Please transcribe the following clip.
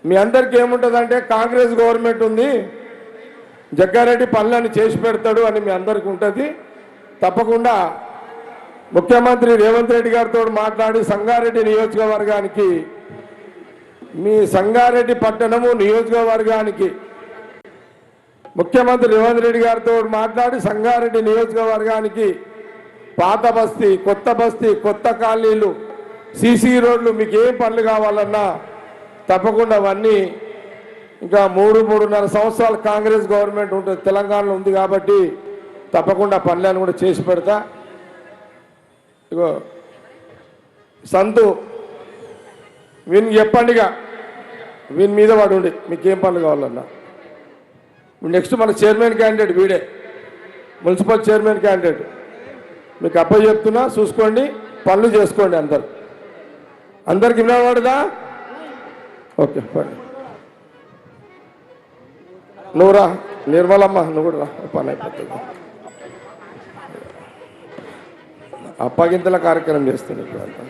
మీ అందరికీ ఏముంటుందంటే కాంగ్రెస్ గవర్నమెంట్ ఉంది, జగ్గారెడ్డి పనులను చేసి పెడతాడు అని మీ అందరికీ ఉంటుంది. తప్పకుండా ముఖ్యమంత్రి రేవంత్ రెడ్డి గారితో మాట్లాడి సంగారెడ్డి నియోజకవర్గానికి, మీ సంగారెడ్డి పట్టణము నియోజకవర్గానికి ముఖ్యమంత్రి రేవంత్ రెడ్డి గారితో మాట్లాడి సంగారెడ్డి నియోజకవర్గానికి పాత బస్తీ, కొత్త కాలనీలు, సీసీ రోడ్లు, మీకు ఏం పనులు కావాలన్నా తప్పకుండా అవన్నీ ఇంకా 3-3.5 సంవత్సరాలు కాంగ్రెస్ గవర్నమెంట్ ఉంటుంది, తెలంగాణలో ఉంది కాబట్టి తప్పకుండా పనులను కూడా చేసి పెడతా. ఇగో సంతు వీని చెప్పండిగా, వీని మీద వాడు ఉండి మీకేం పనులు కావాలన్నా. నెక్స్ట్ మన చైర్మన్ క్యాండిడేట్ వీడే, మున్సిపల్ చైర్మన్ క్యాండిడేట్. మీకు అప్పయ్య చెప్తున్నా, చూసుకోండి, పనులు చేసుకోండి. అందరికి వినవాడుదా? ఓకే, నువ్వు రా నిర్మలమ్మ, నువ్వు కూడా రా, పని అయిపోతుంది. అప్పగింతల కార్యక్రమం చేస్తుంది ఇప్పుడు అంతా.